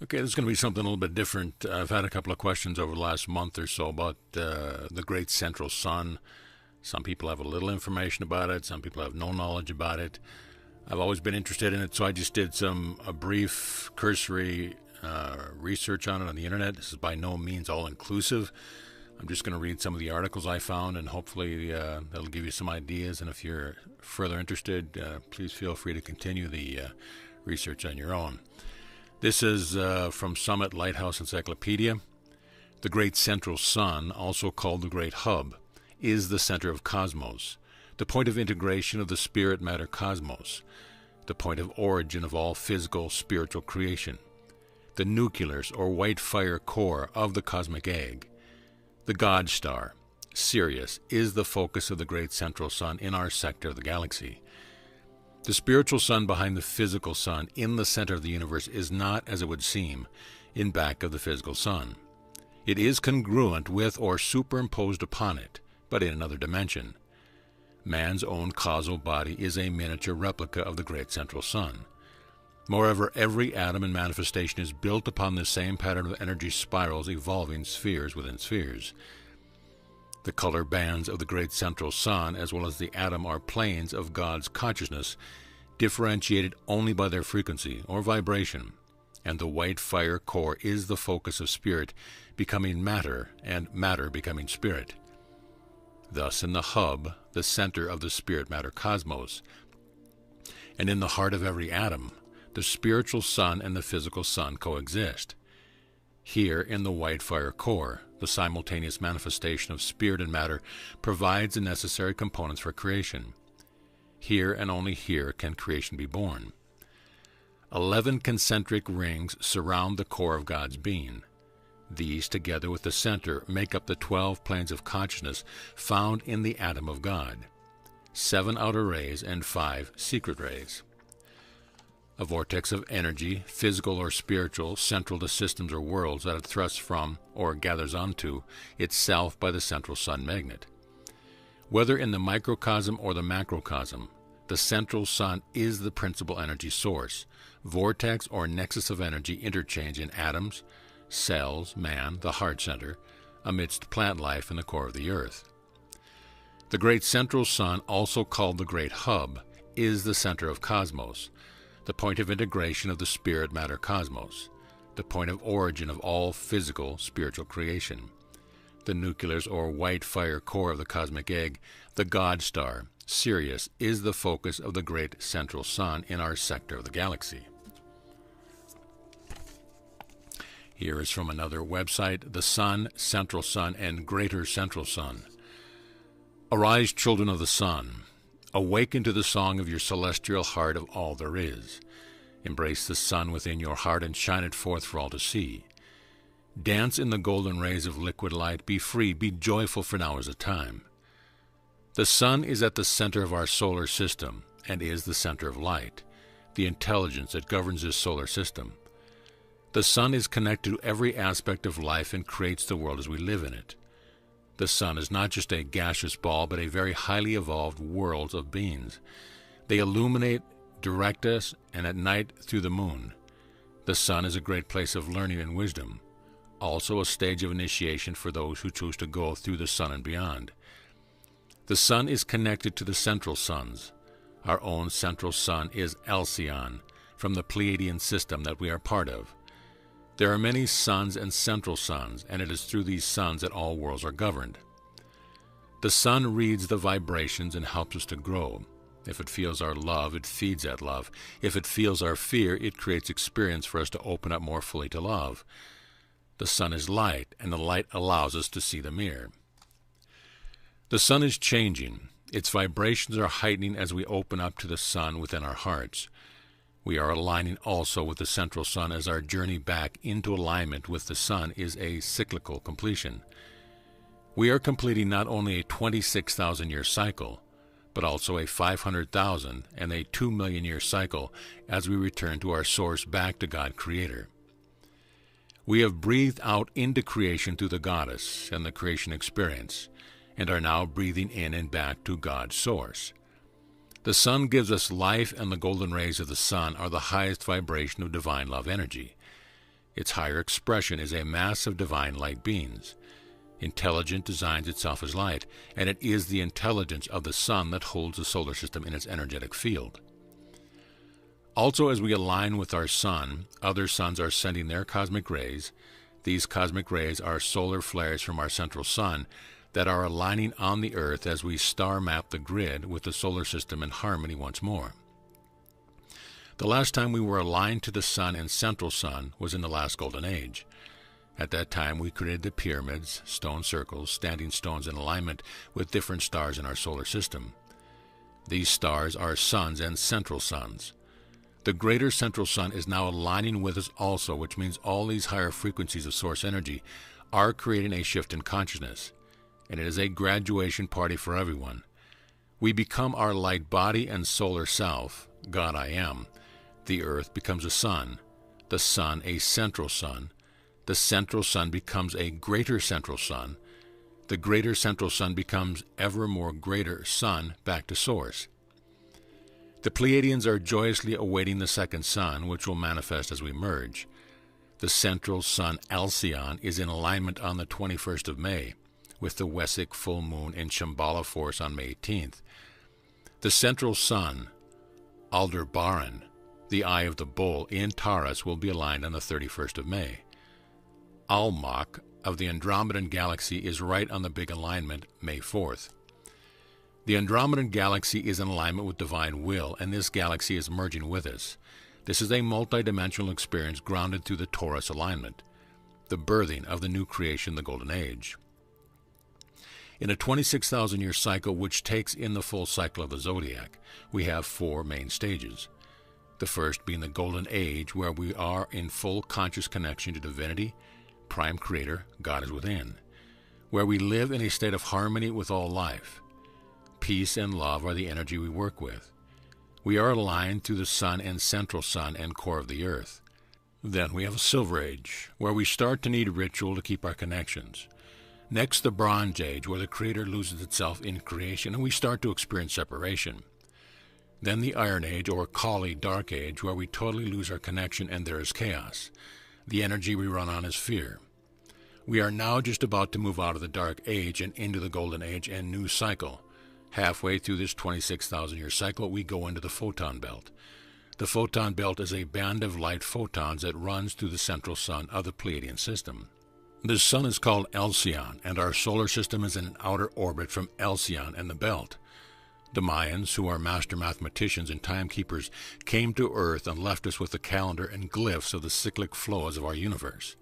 Okay, this is going to be something a little bit different. I've had a couple of questions over the last month or so about the great central sun. Some people have a little information about it. Some people have no knowledge about it. I've always been interested in it, so I just did a brief, cursory research on it on the internet. This is by no means all-inclusive. I'm just going to read some of the articles I found, and hopefully that'll give you some ideas. And if you're further interested, please feel free to continue the research on your own. This is from Summit Lighthouse Encyclopedia. The great central sun, also called the great hub, is the center of cosmos, the point of integration of the spirit-matter cosmos, the point of origin of all physical, spiritual creation, the nucleus or white fire core of the cosmic egg. The God star, Sirius, is the focus of the great central sun in our sector of the galaxy. The spiritual sun behind the physical sun in the center of the universe is not, as it would seem, in back of the physical sun. It is congruent with or superimposed upon it, but in another dimension. Man's own causal body is a miniature replica of the great central sun. Moreover, every atom and manifestation is built upon the same pattern of energy spirals evolving spheres within spheres. The color bands of the great central sun, as well as the atom, are planes of God's consciousness, differentiated only by their frequency or vibration, and the white fire core is the focus of spirit becoming matter, and matter becoming spirit. Thus, in the hub, the center of the spirit-matter cosmos, and in the heart of every atom, the spiritual sun and the physical sun coexist. Here, in the white fire core, the simultaneous manifestation of spirit and matter provides the necessary components for creation. Here and only here can creation be born. 11 concentric rings surround the core of God's being. These, together with the center, make up the 12 planes of consciousness found in the atom of God. 7 outer rays and 5 secret rays. A vortex of energy, physical or spiritual, central to systems or worlds that it thrusts from or gathers onto itself by the central sun magnet. Whether in the microcosm or the macrocosm, the central sun is the principal energy source, vortex or nexus of energy interchange in atoms, cells, man, the heart center, amidst plant life in the core of the earth. The great central sun, also called the great hub, is the center of cosmos, the point of integration of the spirit-matter cosmos, the point of origin of all physical, spiritual creation. The nucleus or white fire core of the cosmic egg, the God star, Sirius, is the focus of the great central sun in our sector of the galaxy. Here is from another website, The Sun, Central Sun, and Greater Central Sun. Arise, children of the sun. Awaken to the song of your celestial heart of all there is. Embrace the sun within your heart and shine it forth for all to see. Dance in the golden rays of liquid light. Be free, be joyful, for now is the time. The sun is at the center of our solar system and is the center of light, the intelligence that governs this solar system. The sun is connected to every aspect of life and creates the world as we live in it. The sun is not just a gaseous ball, but a very highly evolved world of beings. They illuminate, direct us, and at night through the moon. The sun is a great place of learning and wisdom, also a stage of initiation for those who choose to go through the sun and beyond. The sun is connected to the central suns. Our own central sun is Alcyon, from the Pleiadian system that we are part of. There are many suns and central suns, and it is through these suns that all worlds are governed. The sun reads the vibrations and helps us to grow. If it feels our love, it feeds that love. If it feels our fear, it creates experience for us to open up more fully to love. The sun is light, and the light allows us to see the mirror. The sun is changing. Its vibrations are heightening as we open up to the sun within our hearts. We are aligning also with the central sun as our journey back into alignment with the sun is a cyclical completion. We are completing not only a 26,000-year cycle, but also a 500,000 and a 2 million year cycle as we return to our source back to God Creator. We have breathed out into creation through the Goddess and the creation experience, and are now breathing in and back to God's source. The sun gives us life, and the golden rays of the sun are the highest vibration of divine love energy. Its higher expression is a mass of divine light beings. Intelligent designs itself as light, and it is the intelligence of the sun that holds the solar system in its energetic field. Also, as we align with our sun, other suns are sending their cosmic rays. These cosmic rays are solar flares from our central sun that are aligning on the Earth as we star map the grid with the solar system in harmony once more. The last time we were aligned to the sun and central sun was in the last golden age. At that time, we created the pyramids, stone circles, standing stones in alignment with different stars in our solar system. These stars are suns and central suns. The greater central sun is now aligning with us also, which means all these higher frequencies of source energy are creating a shift in consciousness, and it is a graduation party for everyone. We become our light body and solar self, God I Am. The Earth becomes a sun, the sun a central sun. The central sun becomes a greater central sun. The greater central sun becomes ever more greater sun back to source. The Pleiadians are joyously awaiting the second sun, which will manifest as we merge. The central sun Alcyon is in alignment on the 21st of May, with the Wessic full moon in Shambhala force on May 18th. The central sun, Aldebaran, the eye of the bull in Taurus, will be aligned on the 31st of May. Almach of the Andromedan galaxy is right on the big alignment, May 4th. The Andromedan galaxy is in alignment with divine will, and this galaxy is merging with us. This is a multidimensional experience grounded through the Taurus alignment, the birthing of the new creation, the Golden Age. In a 26,000-year cycle, which takes in the full cycle of the zodiac, we have 4 main stages. The first being the Golden Age, where we are in full conscious connection to divinity, Prime Creator, God is within, where we live in a state of harmony with all life. Peace and love are the energy we work with. We are aligned through the sun and central sun and core of the earth. Then we have a Silver Age, where we start to need ritual to keep our connections. Next, the Bronze Age, where the Creator loses itself in creation and we start to experience separation. Then the Iron Age, or Kali Dark Age, where we totally lose our connection and there is chaos. The energy we run on is fear. We are now just about to move out of the Dark Age and into the Golden Age and new cycle. Halfway through this 26,000-year cycle, we go into the Photon Belt. The Photon Belt is a band of light photons that runs through the central sun of the Pleiadian system. This sun is called Alcyon, and our solar system is in an outer orbit from Alcyon and the belt. The Mayans, who are master mathematicians and timekeepers, came to Earth and left us with the calendar and glyphs of the cyclic flows of our universe.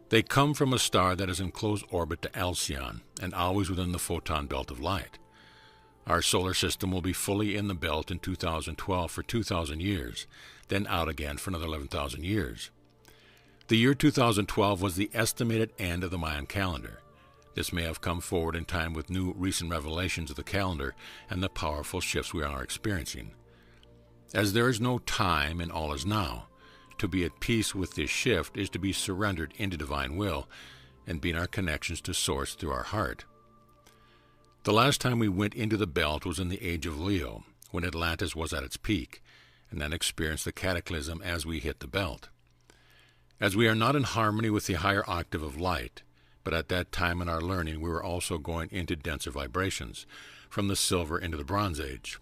They come from a star that is in close orbit to Alcyon, and always within the photon belt of light. Our solar system will be fully in the belt in 2012 for 2,000 years, then out again for another 11,000 years. The year 2012 was the estimated end of the Mayan calendar. This may have come forward in time with new recent revelations of the calendar and the powerful shifts we are experiencing. As there is no time and all is now, to be at peace with this shift is to be surrendered into divine will and be in our connections to Source through our heart. The last time we went into the belt was in the age of Leo, when Atlantis was at its peak, and then experienced the cataclysm as we hit the belt. As we are not in harmony with the higher octave of light, but at that time in our learning we were also going into denser vibrations, from the Silver into the Bronze Age.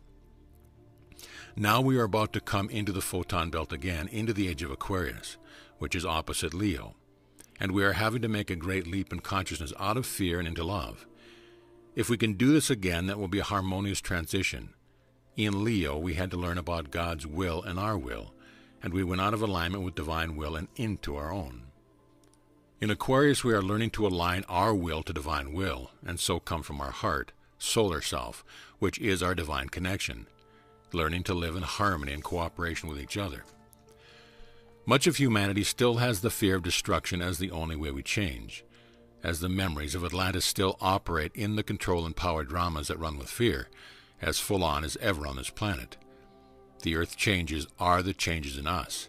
Now we are about to come into the photon belt again, into the age of Aquarius, which is opposite Leo, and we are having to make a great leap in consciousness out of fear and into love. If we can do this again, that will be a harmonious transition. In Leo, we had to learn about God's will and our will, and we went out of alignment with divine will and into our own. In Aquarius, we are learning to align our will to divine will, and so come from our heart, solar self, which is our divine connection, learning to live in harmony and cooperation with each other. Much of humanity still has the fear of destruction as the only way we change, as the memories of Atlantis still operate in the control and power dramas that run with fear, as full-on as ever on this planet. The Earth changes are the changes in us.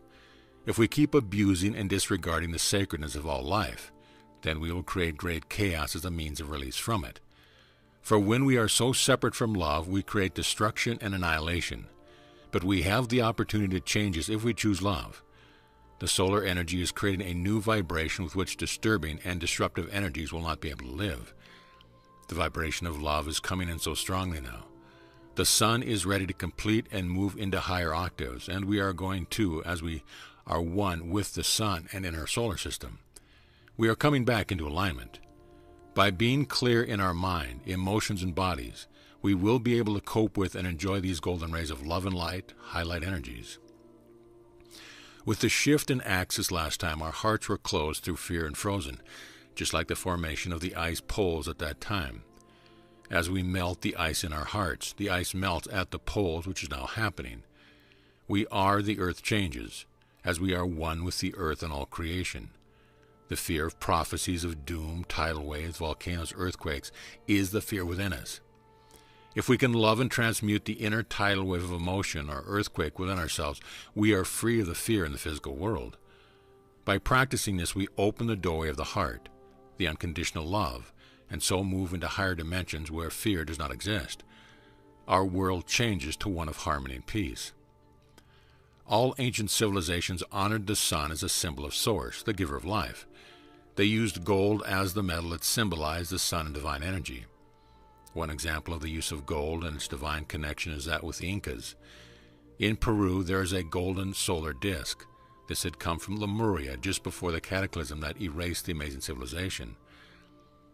If we keep abusing and disregarding the sacredness of all life, then we will create great chaos as a means of release from it. For when we are so separate from love, we create destruction and annihilation. But we have the opportunity to change this if we choose love. The solar energy is creating a new vibration with which disturbing and disruptive energies will not be able to live. The vibration of love is coming in so strongly now. The sun is ready to complete and move into higher octaves, and we are going to, as we are one with the sun and in our solar system. We are coming back into alignment. By being clear in our mind, emotions, and bodies, we will be able to cope with and enjoy these golden rays of love and light, highlight energies. With the shift in axis last time, our hearts were closed through fear and frozen, just like the formation of the ice poles at that time. As we melt the ice in our hearts, the ice melts at the poles, which is now happening. We are the earth changes, as we are one with the earth and all creation. The fear of prophecies of doom, tidal waves, volcanoes, earthquakes, is the fear within us. If we can love and transmute the inner tidal wave of emotion or earthquake within ourselves, we are free of the fear in the physical world. By practicing this, we open the doorway of the heart, the unconditional love, and so move into higher dimensions where fear does not exist. Our world changes to one of harmony and peace. All ancient civilizations honored the sun as a symbol of source, the giver of life. They used gold as the metal that symbolized the sun and divine energy. One example of the use of gold and its divine connection is that with the Incas. In Peru, there is a golden solar disk. This had come from Lemuria just before the cataclysm that erased the amazing civilization.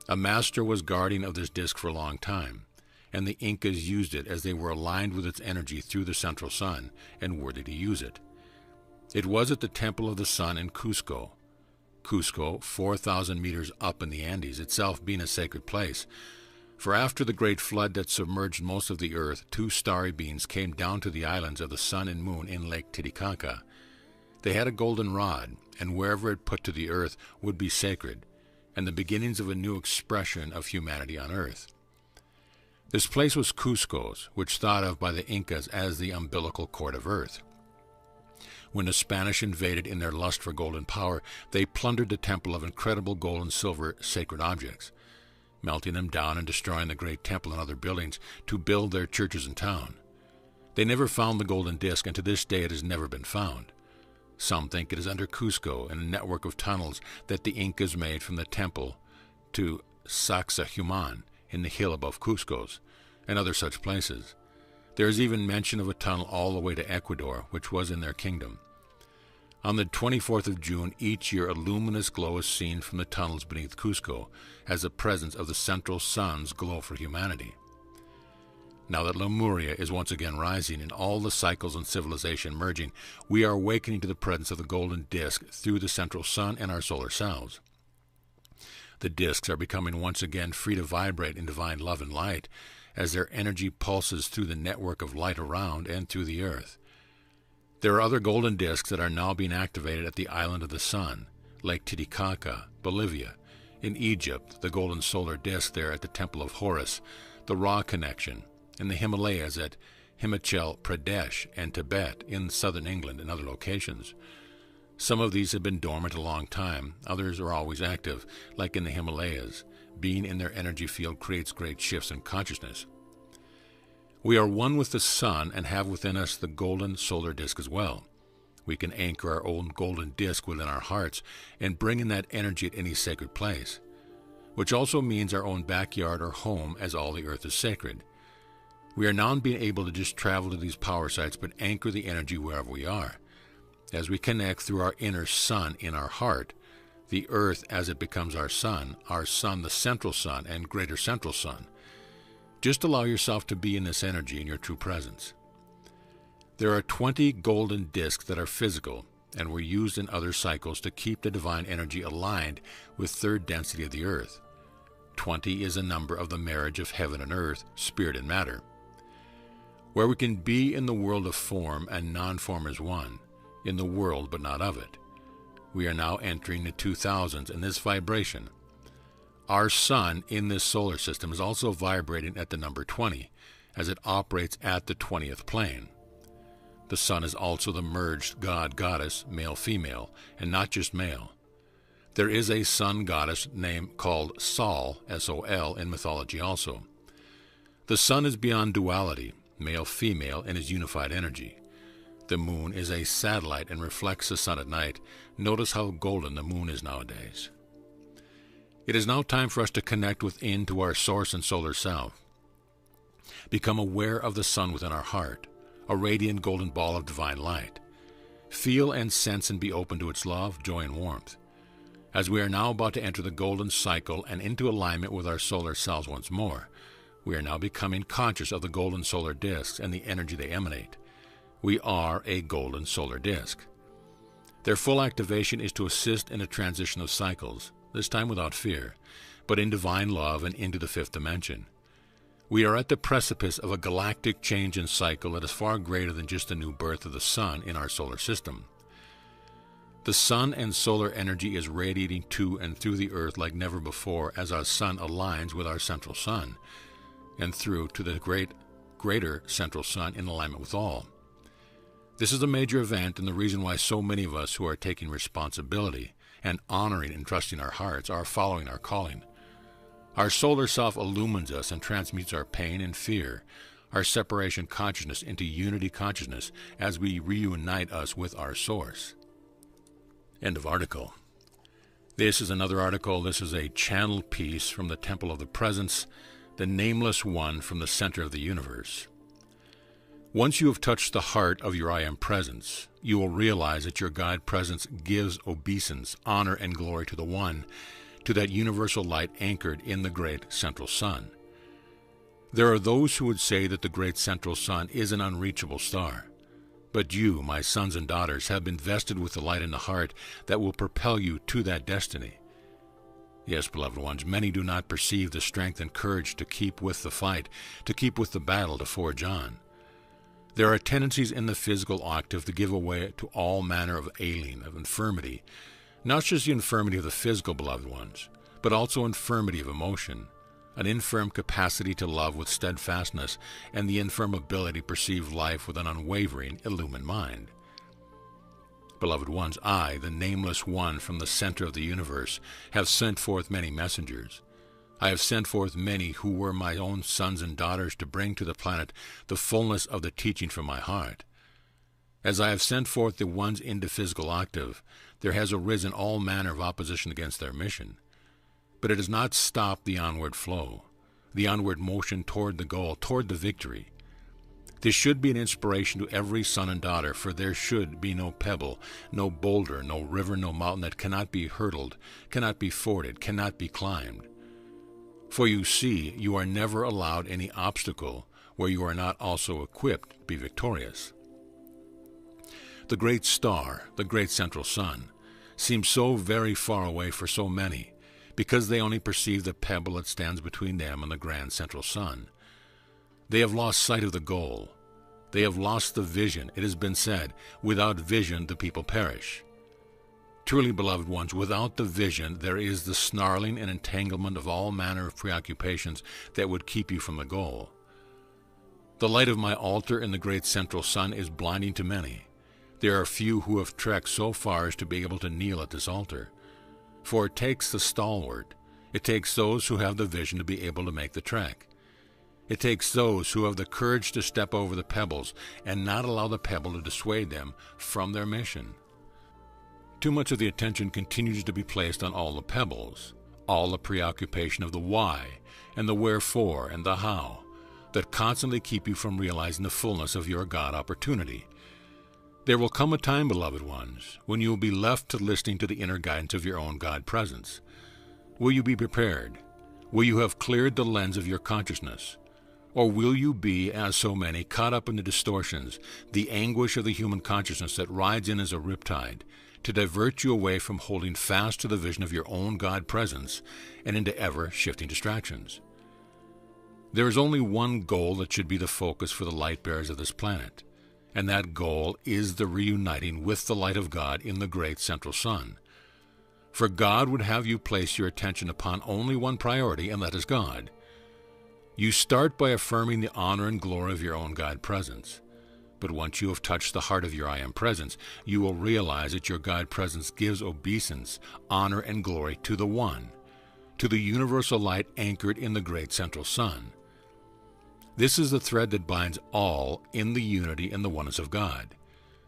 A master was guardian of this disk for a long time, and the Incas used it as they were aligned with its energy through the central sun and worthy to use it. It was at the Temple of the Sun in Cusco. Cusco, 4,000 meters up in the Andes, itself being a sacred place. For after the great flood that submerged most of the earth, 2 starry beings came down to the islands of the sun and moon in Lake Titicaca. They had a golden rod, and wherever it put to the earth would be sacred, and the beginnings of a new expression of humanity on earth. This place was Cusco's, which thought of by the Incas as the umbilical cord of earth. When the Spanish invaded in their lust for gold and power, they plundered the temple of incredible gold and silver sacred objects, melting them down and destroying the great temple and other buildings to build their churches in town. They never found the golden disc, and to this day it has never been found. Some think it is under Cusco in a network of tunnels that the Incas made from the temple to Sacsayhuaman in the hill above Cusco's, and other such places. There is even mention of a tunnel all the way to Ecuador, which was in their kingdom. On the 24th of June each year, a luminous glow is seen from the tunnels beneath Cusco, as the presence of the central sun's glow for humanity. Now that Lemuria is once again rising and all the cycles and civilization merging, we are awakening to the presence of the golden disk through the central sun and our solar selves. The disks are becoming once again free to vibrate in divine love and light, as their energy pulses through the network of light around and through the earth. There are other golden disks that are now being activated at the Island of the Sun, Lake Titicaca, Bolivia. In Egypt, the golden solar disk there at the Temple of Horus, the Ra connection, in the Himalayas at Himachal Pradesh and Tibet in southern England and other locations. Some of these have been dormant a long time, others are always active, like in the Himalayas. Being in their energy field creates great shifts in consciousness. We are one with the sun and have within us the golden solar disk as well. We can anchor our own golden disk within our hearts and bring in that energy at any sacred place, which also means our own backyard or home, as all the earth is sacred. We are now being able to just travel to these power sites but anchor the energy wherever we are. As we connect through our inner sun in our heart, the earth as it becomes our sun the central sun and greater central sun. Just allow yourself to be in this energy in your true presence. There are 20 golden discs that are physical and were used in other cycles to keep the divine energy aligned with third density of the earth. 20 is a number of the marriage of heaven and earth, spirit and matter. Where we can be in the world of form and non-form as one, in the world but not of it. We are now entering the 2000s in this vibration. Our sun in this solar system is also vibrating at the number 20, as it operates at the 20th plane. The sun is also the merged god-goddess, male-female, and not just male. There is a sun goddess named called Sol, S-O-L, in mythology also. The sun is beyond duality, male-female, and is unified energy. The moon is a satellite and reflects the sun at night. Notice how golden the moon is nowadays. It is now time for us to connect within to our source and solar self. Become aware of the sun within our heart, a radiant golden ball of divine light. Feel and sense and be open to its love, joy, and warmth. As we are now about to enter the golden cycle and into alignment with our solar selves once more, we are now becoming conscious of the golden solar discs and the energy they emanate. We are a golden solar disk. Their full activation is to assist in a transition of cycles, this time without fear, but in divine love and into the fifth dimension. We are at the precipice of a galactic change in cycle that is far greater than just the new birth of the sun in our solar system. The sun and solar energy is radiating to and through the earth like never before as our sun aligns with our central sun, and through to the greater central sun in alignment with all. This is a major event and the reason why so many of us who are taking responsibility and honoring and trusting our hearts are following our calling. Our solar self illumines us and transmutes our pain and fear, our separation consciousness into unity consciousness as we reunite us with our source. End of article. This is another article. This is a channel piece from the Temple of the Presence, the Nameless One from the center of the universe. Once you have touched the heart of your I Am Presence, you will realize that your God Presence gives obeisance, honor, and glory to the One, to that universal light anchored in the great central sun. There are those who would say that the great central sun is an unreachable star. But you, my sons and daughters, have been vested with the light in the heart that will propel you to that destiny. Yes, beloved ones, many do not perceive the strength and courage to keep with the fight, to keep with the battle, to forge on. There are tendencies in the physical octave to give way to all manner of ailing, of infirmity, not just the infirmity of the physical, beloved ones, but also infirmity of emotion, an infirm capacity to love with steadfastness, and the infirm ability to perceive life with an unwavering, illumined mind. Beloved ones, I, the Nameless One from the center of the universe, have sent forth many messengers. I have sent forth many who were my own sons and daughters to bring to the planet the fullness of the teaching from my heart. As I have sent forth the ones into physical octave, there has arisen all manner of opposition against their mission. But it has not stopped the onward flow, the onward motion toward the goal, toward the victory. This should be an inspiration to every son and daughter, for there should be no pebble, no boulder, no river, no mountain that cannot be hurdled, cannot be forded, cannot be climbed. For you see, you are never allowed any obstacle where you are not also equipped to be victorious. The great star, the great central sun, seems so very far away for so many, because they only perceive the pebble that stands between them and the grand central sun. They have lost sight of the goal. They have lost the vision. It has been said, without vision the people perish. Truly, beloved ones, without the vision there is the snarling and entanglement of all manner of preoccupations that would keep you from the goal. The light of my altar in the great central sun is blinding to many. There are few who have trekked so far as to be able to kneel at this altar. For it takes the stalwart. It takes those who have the vision to be able to make the trek. It takes those who have the courage to step over the pebbles and not allow the pebble to dissuade them from their mission. Too much of the attention continues to be placed on all the pebbles, all the preoccupation of the why and the wherefore and the how that constantly keep you from realizing the fullness of your God opportunity. There will come a time, beloved ones, when you will be left to listening to the inner guidance of your own God presence. Will you be prepared? Will you have cleared the lens of your consciousness? Or will you be, as so many, caught up in the distortions, the anguish of the human consciousness that rides in as a riptide, to divert you away from holding fast to the vision of your own God presence and into ever-shifting distractions? There is only one goal that should be the focus for the light bearers of this planet, and that goal is the reuniting with the light of God in the great central sun. For God would have you place your attention upon only one priority, and that is God. You start by affirming the honor and glory of your own God presence. But once you have touched the heart of your I Am Presence, you will realize that your God Presence gives obeisance, honor, and glory to the One, to the universal light anchored in the great central sun. This is the thread that binds all in the unity and the oneness of God.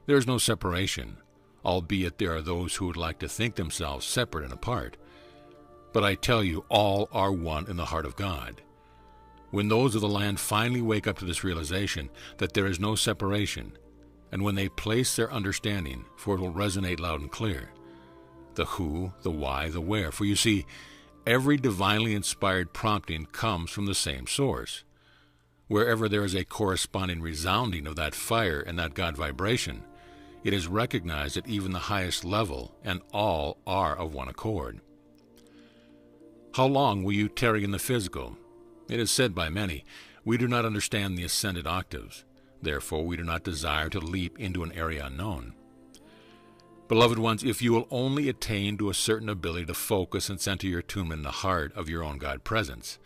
There is no separation, albeit there are those who would like to think themselves separate and apart. But I tell you, all are one in the heart of God. When those of the land finally wake up to this realization that there is no separation, and when they place their understanding, for it will resonate loud and clear, the who, the why, the where. For you see, every divinely inspired prompting comes from the same source. Wherever there is a corresponding resounding of that fire and that God vibration, it is recognized at even the highest level, and all are of one accord. How long will you tarry in the physical? It is said by many, we do not understand the ascended octaves. Therefore, we do not desire to leap into an area unknown. Beloved ones, if you will only attain to a certain ability to focus and center your attunement in the heart of your own God presence,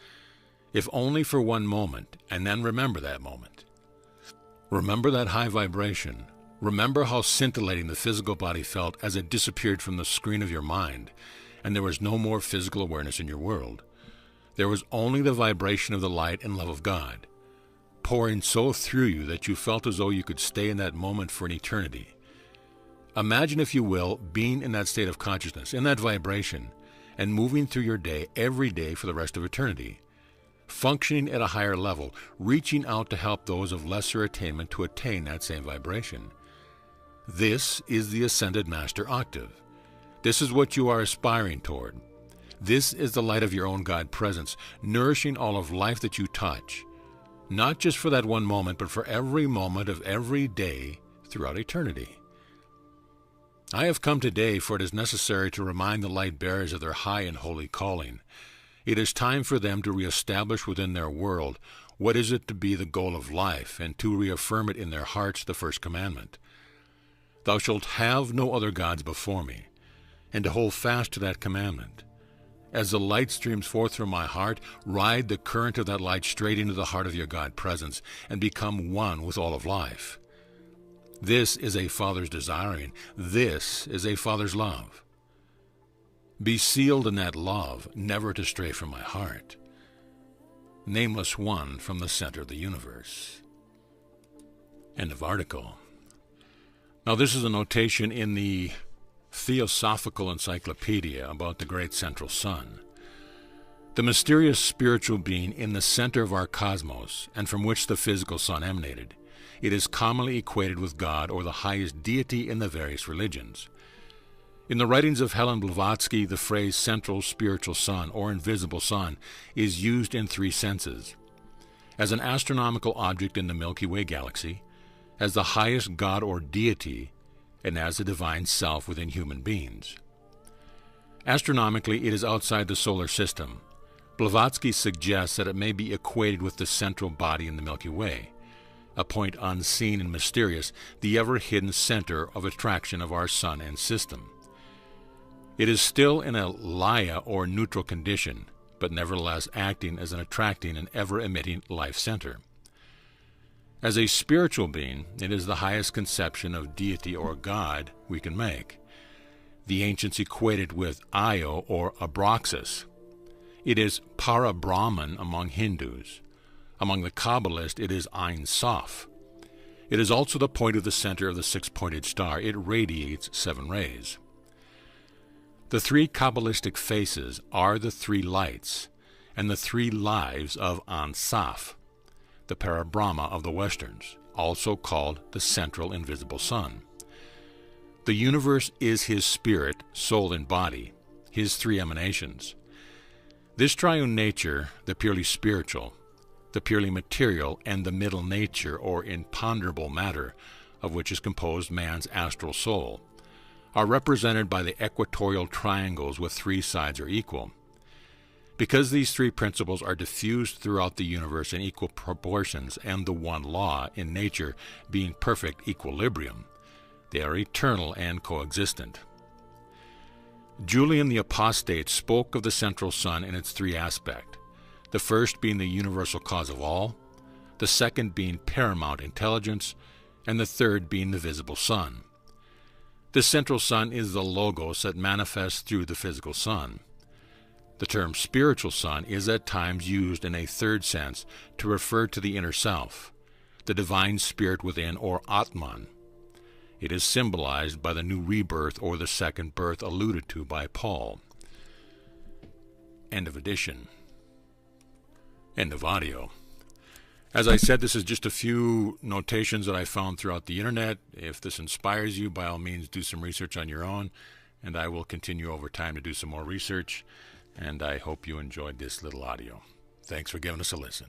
if only for one moment, and then remember that moment. Remember that high vibration. Remember how scintillating the physical body felt as it disappeared from the screen of your mind, and there was no more physical awareness in your world. There was only the vibration of the light and love of God, pouring so through you that you felt as though you could stay in that moment for an eternity. Imagine, if you will, being in that state of consciousness, in that vibration, and moving through your day every day for the rest of eternity, functioning at a higher level, reaching out to help those of lesser attainment to attain that same vibration. This is the Ascended Master Octave. This is what you are aspiring toward. This is the light of your own God presence, nourishing all of life that you touch, not just for that one moment, but for every moment of every day throughout eternity. I have come today, for it is necessary to remind the light bearers of their high and holy calling. It is time for them to reestablish within their world what is it to be the goal of life, and to reaffirm it in their hearts, the first commandment. Thou shalt have no other gods before me, and to hold fast to that commandment. As the light streams forth from my heart, ride the current of that light straight into the heart of your God presence, and become one with all of life. This is a Father's desiring. This is a Father's love. Be sealed in that love, never to stray from my heart. Nameless One from the center of the universe. End of article. Now, this is a notation in the Theosophical Encyclopedia about the great central sun, the mysterious spiritual being in the center of our cosmos, and from which the physical sun emanated. It is commonly equated with God or the highest deity in the various religions. In the writings of Helen Blavatsky, the phrase central spiritual sun or invisible sun is used in three senses: as an astronomical object in the Milky Way galaxy, as the highest God or deity, and as the divine self within human beings. Astronomically, it is outside the solar system. Blavatsky suggests that it may be equated with the central body in the Milky Way, a point unseen and mysterious, the ever-hidden center of attraction of our sun and system. It is still in a laya or neutral condition, but nevertheless acting as an attracting and ever-emitting life center. As a spiritual being, it is the highest conception of deity or God we can make. The ancients equated with Io or Abraxas. It is Para-Brahman among Hindus. Among the Kabbalists, it is Ein Sof. It is also the point of the center of the six-pointed star. It radiates 7 rays. The 3 Kabbalistic faces are the 3 lights and the 3 lives of Ein Sof, the Para-Brahma of the Westerns, also called the central invisible sun. The universe is his spirit, soul, and body, his 3 emanations. This triune nature, the purely spiritual, the purely material, and the middle nature or imponderable matter, of which is composed man's astral soul, are represented by the equatorial triangles with 3 sides are equal. Because these 3 principles are diffused throughout the universe in equal proportions, and the one law in nature being perfect equilibrium, they are eternal and coexistent. Julian the Apostate spoke of the central sun in its 3 aspects, the first being the universal cause of all, the second being paramount intelligence, and the third being the visible sun. The central sun is the logos that manifests through the physical sun. The term spiritual sun is at times used in a third sense to refer to the inner self, the divine spirit within, or Atman. It is symbolized by the new rebirth or the second birth alluded to by Paul. End of edition. End of audio. As I said, this is just a few notations that I found throughout the internet. If this inspires you, by all means, do some research on your own, and I will continue over time to do some more research, and I hope you enjoyed this little audio. Thanks for giving us a listen.